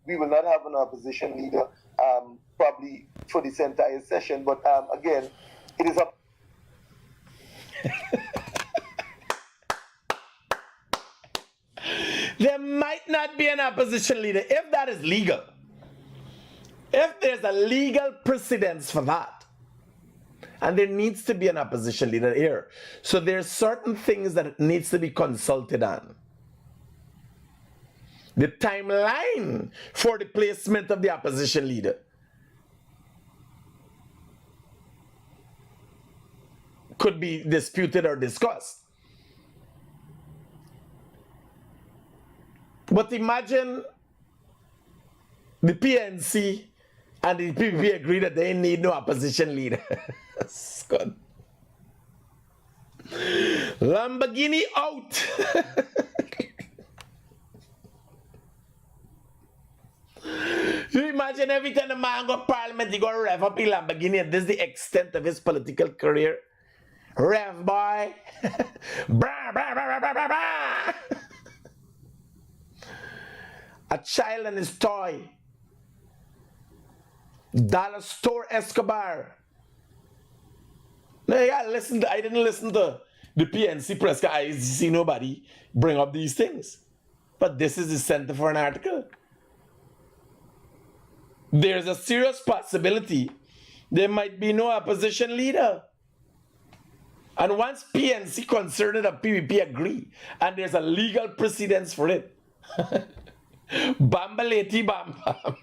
we will not have an opposition leader probably for this entire session. But again, it is up. There might not be an opposition leader if that is legal. If there's a legal precedence for that, and there needs to be an opposition leader here. So there's certain things that it needs to be consulted on. The timeline for the placement of the opposition leader could be disputed or discussed. But imagine the PNC and the PPP agree that they need no opposition leader. Good. Lamborghini out. You imagine every time the man go to Parliament, he go rev up in Lamborghini, and this is the extent of his political career. Rev boy. Blah, blah, blah, blah, blah, blah. A child and his toy. Dollar Store Escobar. No, yeah, I didn't listen to the PNC press. I see nobody bring up these things. But this is the center for an article. There's a serious possibility there might be no opposition leader. And once PNC concerned and PVP agree, and there's a legal precedence for it, Bambaleti bam bam.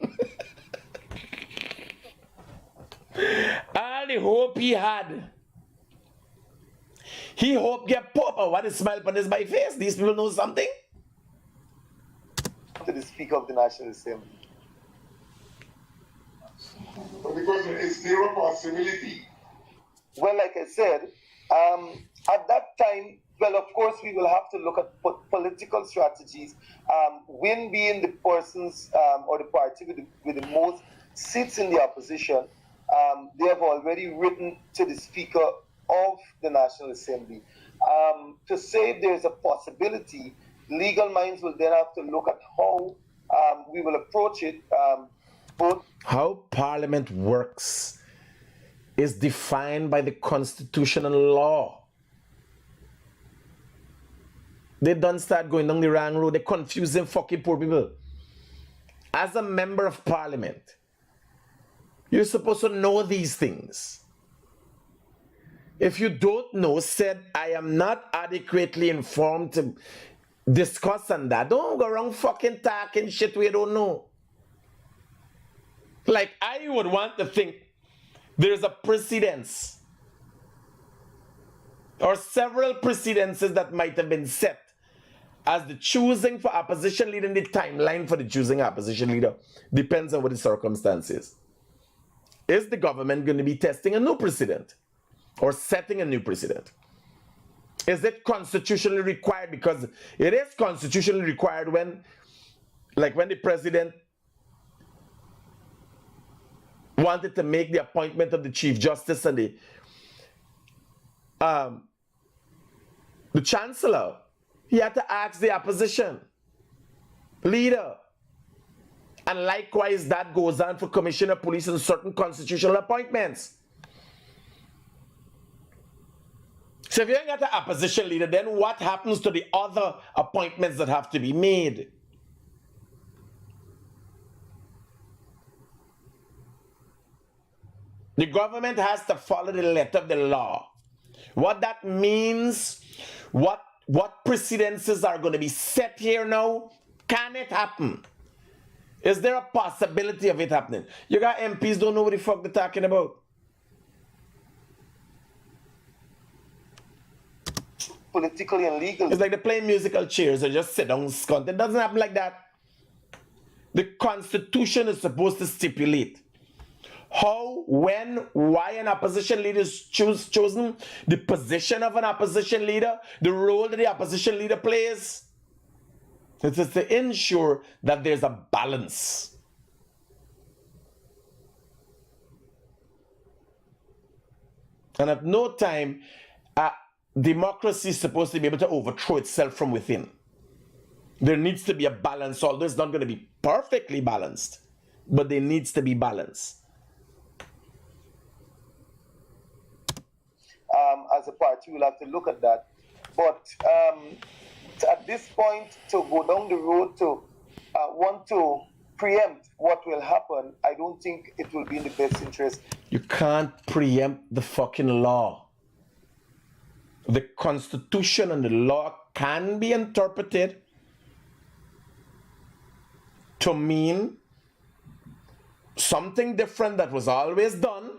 All the hope he had. He hoped get pop. What is smile on his by face? These people know something. To the Speaker of the National Assembly. But the question is there a possibility? Well, like I said, at that time, well, of course, we will have to look at political strategies. Win being the persons or the party with the most seats in the opposition, they have already written to the Speaker of the National Assembly. To say if there's a possibility, legal minds will then have to look at how we will approach it. How Parliament works is defined by the constitutional law. They don't start going down the wrong road. They're confusing fucking poor people. As a member of Parliament, you're supposed to know these things. If you don't know, said, I am not adequately informed to discuss on that. Don't go around fucking talking shit we don't know. Like, I would want to think there's a precedence or several precedences that might have been set as the choosing for opposition leader and the timeline for the choosing opposition leader depends on what the circumstances. Is the government going to be testing a new precedent or setting a new precedent? Is it constitutionally required? Because it is constitutionally required when like when the president wanted to make the appointment of the Chief Justice and the Chancellor, he had to ask the opposition leader. And likewise, that goes on for Commissioner of Police and certain constitutional appointments. So if you ain't got an opposition leader, then what happens to the other appointments that have to be made? The government has to follow the letter of the law. What that means, what precedences are going to be set here now, can it happen? Is there a possibility of it happening? You got MPs don't know what the fuck they're talking about. Politically and legally. It's like they're playing musical chairs or just sit down scunt. It doesn't happen like that. The Constitution is supposed to stipulate how, when, why an opposition leader is chosen, the position of an opposition leader, the role that the opposition leader plays. It is to ensure that there's a balance. And at no time, democracy is supposed to be able to overthrow itself from within. There needs to be a balance, although it's not going to be perfectly balanced, but there needs to be balance. As a party, we'll have to look at that. But at this point, to go down the road to want to preempt what will happen, I don't think it will be in the best interest. You can't preempt the fucking law. The Constitution and the law can be interpreted to mean something different that was always done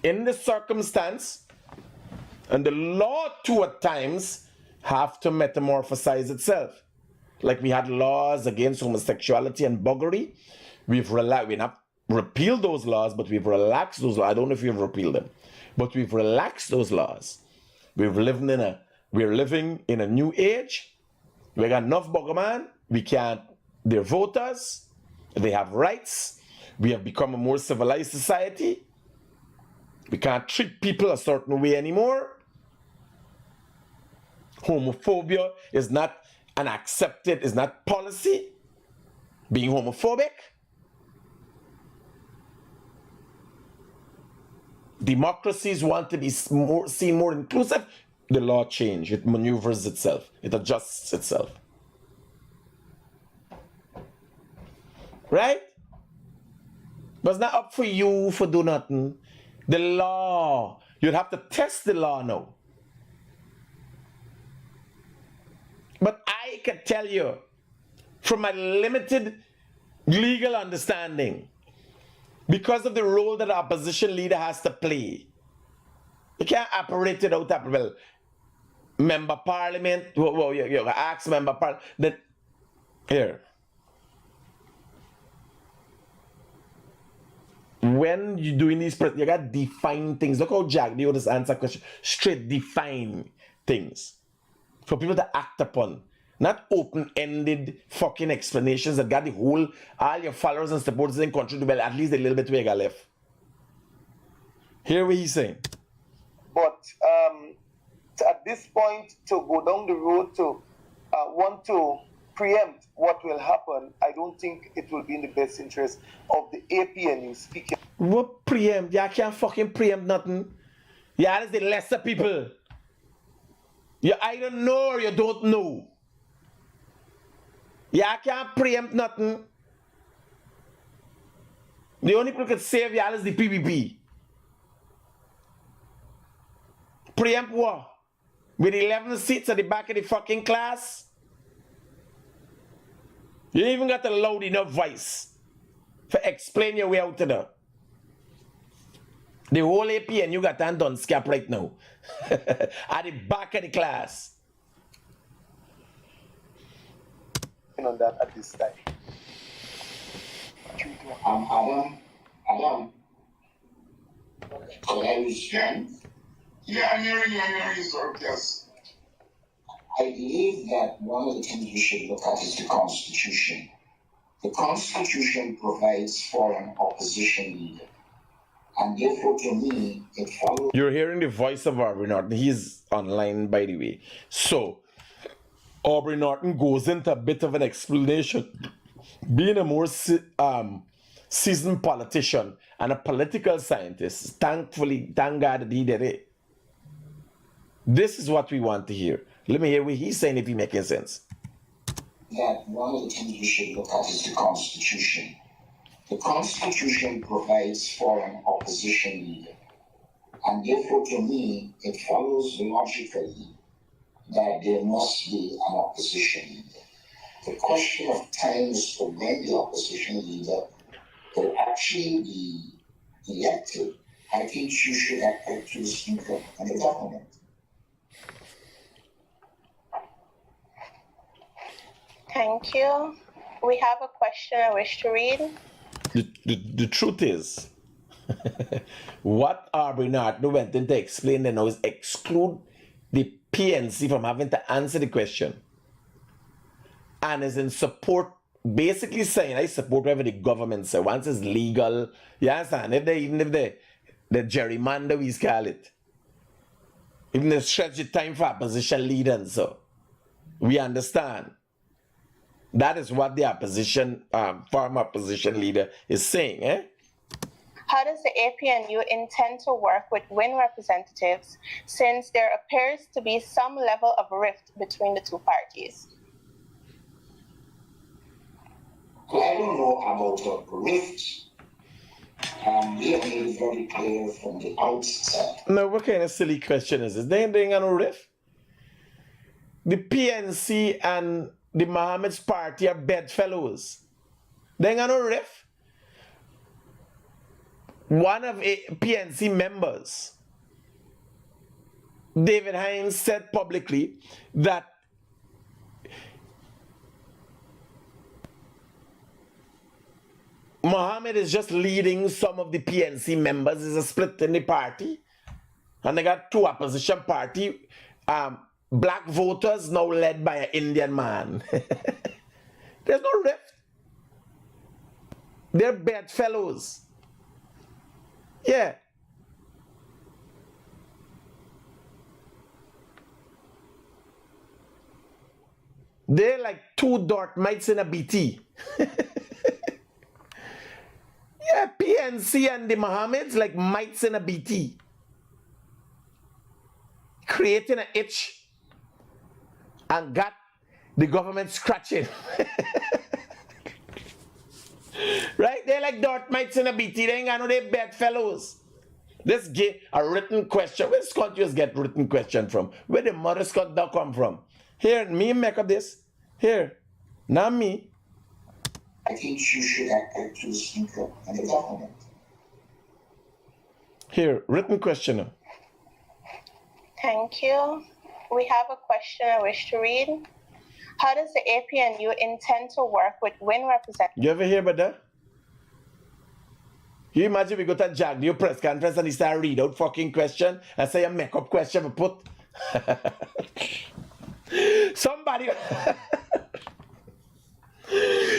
in the circumstance, and the law too at times have to metamorphosize itself. Like we had laws against homosexuality and buggery. We've not repealed those laws, but we've relaxed those laws. I don't know if we've repealed them, but we've relaxed those laws. We're living in a new age. We got enough buggerman. They're voters. They have rights. We have become a more civilized society. We can't treat people a certain way anymore. Homophobia is not is not policy. Being homophobic. Democracies want to be seen more inclusive. The law changes. It maneuvers itself. It adjusts itself. Right? But it's not up for you for do nothing. The law. You'd have to test the law now. But I can tell you, from my limited legal understanding, because of the role that the opposition leader has to play, you can't operate it out of, well, member parliament, you ask member parliament, that, here. When you're doing these, you got to define things. Look how Jack, they just answer question. Straight define things. For people to act upon. Not open-ended fucking explanations that got all your followers and supporters in country to, well, at least a little bit where you got left. Hear what he's saying. But at this point, to go down the road to want to preempt what will happen, I don't think it will be in the best interest of the APNU speaking. What preempt? You can't fucking preempt nothing. Yeah, that's the lesser people. You either know or you don't know. Yeah, can't preempt nothing. The only people who can save y'all is the PPP. Preempt what? With 11 seats at the back of the fucking class? You ain't even got a loud enough voice to explain your way out to them. The whole AP and you got that done scap right now. At the back of the class. On that at this time. Adam. Could I respond? Yeah, I'm hearing sir, yes. I believe that one of the things we should look at is the Constitution. The Constitution provides for an opposition leader. And therefore, to me, it follows. You're hearing the voice of Aubrey Norton. He's online, by the way. So, Aubrey Norton goes into a bit of an explanation. Being a more seasoned politician and a political scientist, thank God that he did it. This is what we want to hear. Let me hear what he's saying if he's making sense. That one of the things we should look at is the Constitution. The Constitution provides for an opposition leader. And therefore, to me, it follows logically that there must be an opposition leader. The question of time is to when the opposition leader will actually be elected. I think you should have to the Speaker and the government. Thank you. We have a question I wish to read. The truth is, what Aubrey Norton went in to explain then now is exclude the PNC from having to answer the question. And is in support, basically saying, I support whatever the government says. Once it's legal, you understand? Even if the gerrymander, we call it. Even the stretch the time for opposition leader and so. We understand. That is what the opposition, former opposition leader is saying, eh? How does the APNU intend to work with WIN representatives since there appears to be some level of rift between the two parties? I don't know about a rift. We have made it very clear from the outset. Now, what kind of silly question is this? They ain't got no rift. The PNC and the Mohammed's party are bedfellows. They ain't got no rift. One of a PNC members, David Hines, said publicly that Mohammed is just leading some of the PNC members. There's a split in the party. And they got two opposition party, black voters now led by an Indian man. There's no rift. They're bedfellows. Yeah. They're like two mites in a BT. Yeah, PNC and the Mohammeds like mites in a BT. Creating an itch and got the government scratching. Right? They're like mites in a BT. They ain't got no they bedfellows. Let's get a written question. Where Scott just get written question from? Where the mother Scott dog come from? Here, me make up this. Here. Not me. I think you should have to the Speaker and the government. Here, written question. Thank you. We have a question I wish to read. How does the APNU intend to work with WIN representatives? You ever hear about that? You imagine we go to Jagdio press conference and he start read out fucking question and say a make-up question we put. Somebody.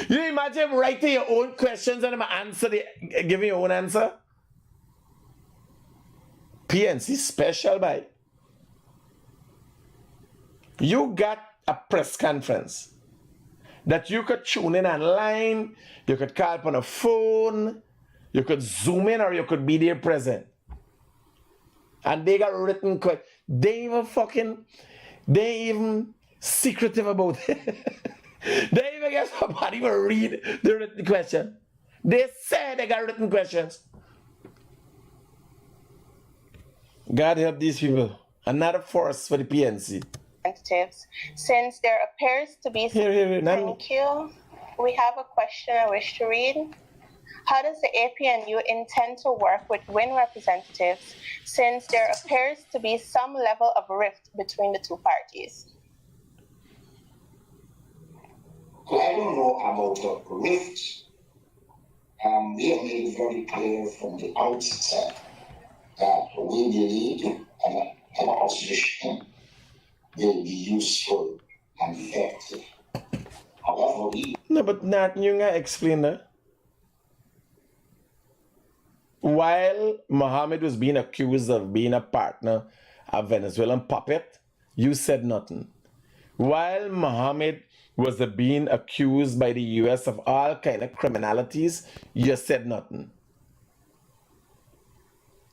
You imagine writing your own questions and giving your own answer? PNC special, by. You got a press conference that you could tune in online, you could call up on a phone, you could zoom in or you could be there present. And they got written questions. They even secretive about it. They even get somebody to read the written question. They say they got written questions. God help these people. Another force for the PNC. Since there appears to be... Here, Thank you. We have a question I wish to read. How does the APNU intend to work with WIN representatives since there appears to be some level of rift between the two parties? I don't know about the rift. We have made it very clear from the outset that we believe an opposition will be useful and effective. No, but Nat, you gotta explain that. While Mohammed was being accused of being a partner of Venezuelan puppet, you said nothing. While Mohammed was being accused by the US of all kind of criminalities, you said nothing.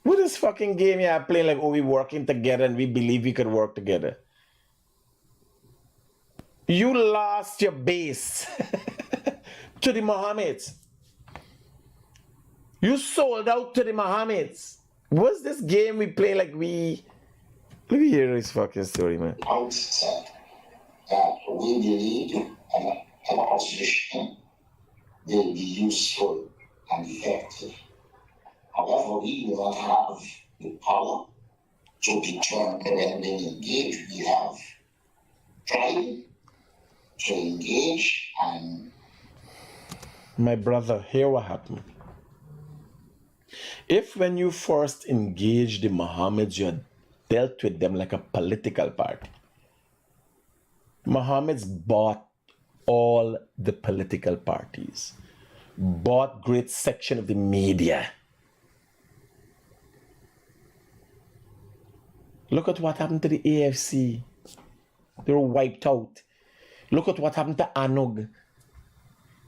What is fucking game you are playing like, oh, we working together and we believe we could work together? You lost your base to the Mohammeds. You sold out to the Mohammeds. What's this game we play like we... Let me hear this fucking story, man. Outset that we believe an opposition will be useful and effective. However, we do not have the power to determine when we engage. We have tried to engage and... My brother, hear what happened. If when you first engaged the Mohammeds, you had dealt with them like a political party, Mohammeds bought all the political parties, bought great section of the media. Look at what happened to the AFC. They were wiped out. Look at what happened to Anug.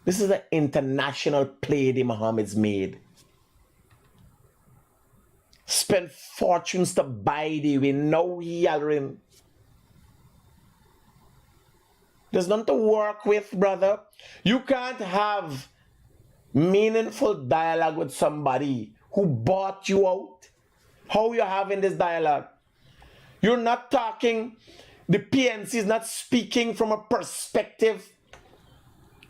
This is an international play the Mohammeds made. Spent fortunes to buy the win. Now yelling. There's nothing to work with, brother. You can't have meaningful dialogue with somebody who bought you out. How are you having this dialogue? You're not talking, the PNC is not speaking from a perspective,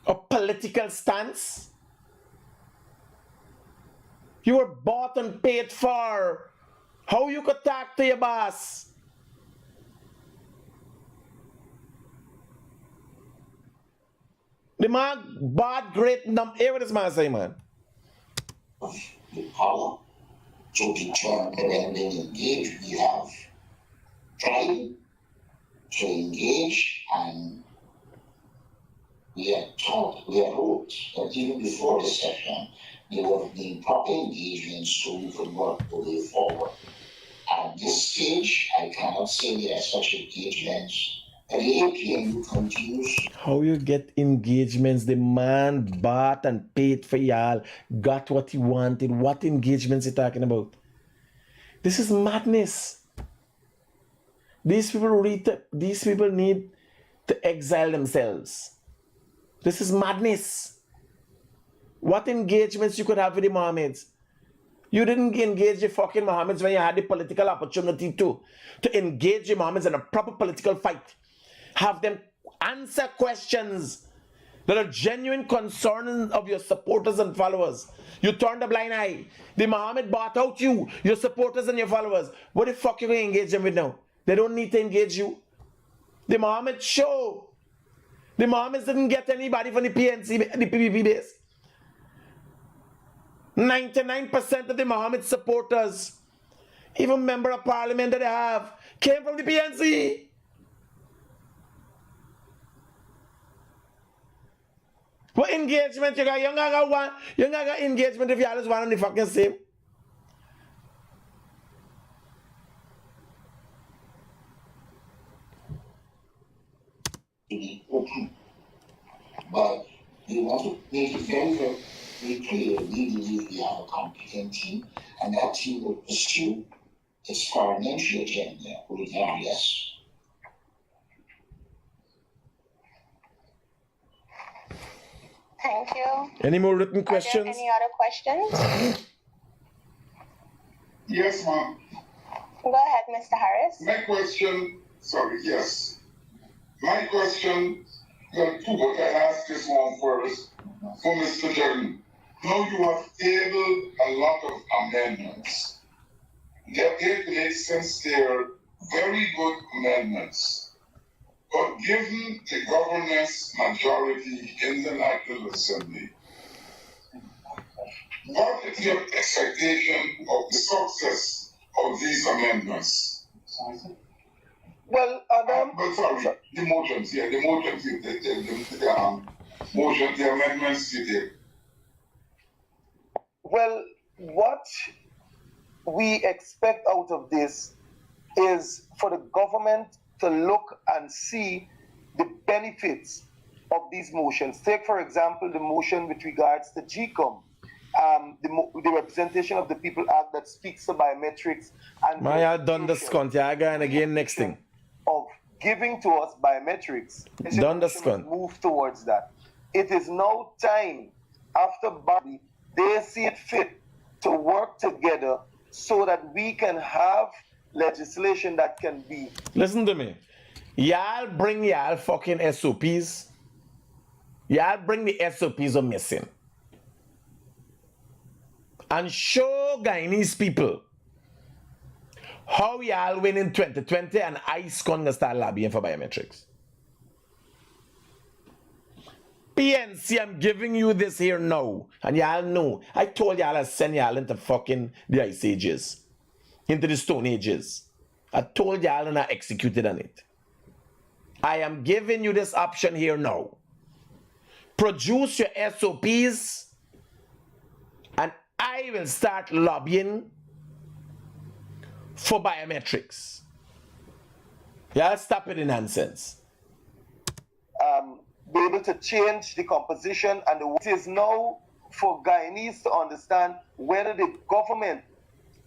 a political stance. You were bought and paid for. How you could talk to your boss? The man bought great number. Hear what this man say, man. The power to determine when we engage. We have tried to engage, and we are taught, we are told that even before the session, there would have been proper engagement so we could work the way forward. At this stage, I cannot say there are such engagements. The APNU continues. How you get engagements? The man bought and paid for y'all, got what he wanted. What engagements he talking about? This is madness. These people need to exile themselves. This is madness. What engagements you could have with the Mohammeds? You didn't engage the fucking Mohammeds when you had the political opportunity to engage the Mohammeds in a proper political fight. Have them answer questions that are genuine concerns of your supporters and followers. You turned a blind eye. The Mohammed bought out you, your supporters and your followers. What the fuck you going to engage them with now? They don't need to engage you. The Mohammed show. The Mohammeds didn't get anybody from the PNC, the PPP base. 99% of the Mohammed supporters, even member of parliament that they have, came from the PNC. What engagement you got? You got engagement if you always want on the fucking same. Open. But we want to make it very clear. We believe we have a competent team, and that team will pursue its parliamentary agenda regardless. Thank you. Any more written questions? Are there any other questions? Yes, ma'am. Go ahead, Mr. Harris. My question, My question, well, two, but I ask this one first for Mr. Jordan. Now you have tabled a lot of amendments. It makes sense they're very good amendments. But given the governance majority in the National Assembly, what is your expectation of the success of these amendments? Well, But sorry, the motions here, the motions, motions, the amendments here. Well, what we expect out of this is for the government to look and see the benefits of these motions. Take, for example, the motion with regards to GCOM, the Representation of the People Act that speaks to biometrics. And Maya done the scunt. Yeah, again, next thing. Of giving to us biometrics. Done the scunt. Move towards that. It is now time, after Bobby, they see it fit to work together so that we can have legislation that can be. Listen to me. Y'all bring y'all fucking SOPs. Y'all bring the SOPs of missing. And show Guyanese people how y'all win in 2020 and ICE gonna start lobbying for biometrics. PNC, I'm giving you this here now. And y'all know. I told y'all I'll send y'all into fucking the Ice Ages. Into the Stone Ages. I told y'all and I executed on it. I am giving you this option here now. Produce your SOPs and I will start lobbying for biometrics. Y'all stop it in nonsense. Be able to change the composition, and it is now for Guyanese to understand whether the government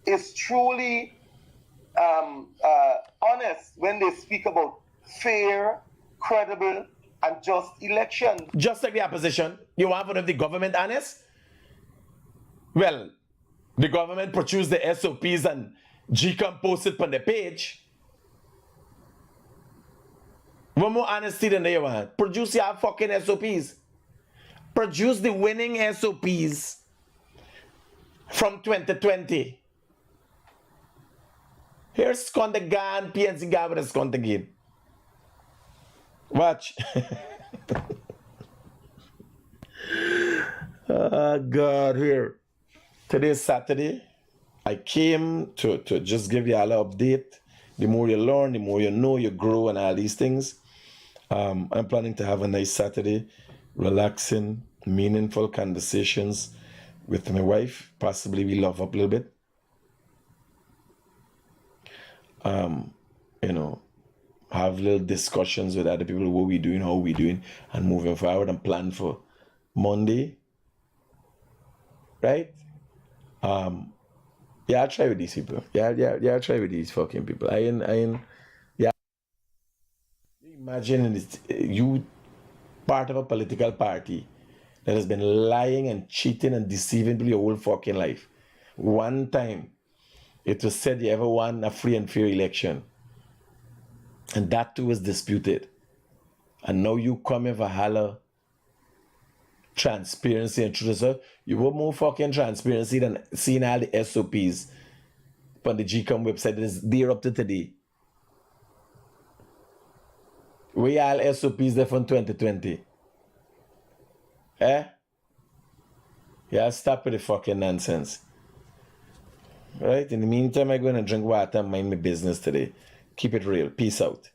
is truly honest when they speak about fair, credible, and just election. Just like the opposition, you want for the government honest? Well, the government produced the SOPs and GCOM posted on the page. One more honesty than they want. Produce your fucking SOPs. Produce the winning SOPs from 2020. Here's Skondagan, PNC Gabra Skondagin. Watch. Oh God, here. Today's Saturday. I came to just give you all an update. The more you learn, the more you know, you grow and all these things. I'm planning to have a nice Saturday, relaxing, meaningful conversations with my wife. Possibly we love up a little bit. You know, have little discussions with other people, what we doing, how we doing, and moving forward and plan for Monday. Right? Yeah, I'll try with these people. Yeah, I'll try with these fucking people. Yeah. Imagine you part of a political party that has been lying and cheating and deceiving people your whole fucking life. One time, it was said you ever won a free and fair election. And that too was disputed. And now you come in for holler transparency and truth. So you want more fucking transparency than seeing all the SOPs on the GCOM website that is there up to today. We all SOPs there from 2020. Eh? Yeah, stop with the fucking nonsense. Right? In the meantime, I'm going to drink water and mind my business today. Keep it real. Peace out.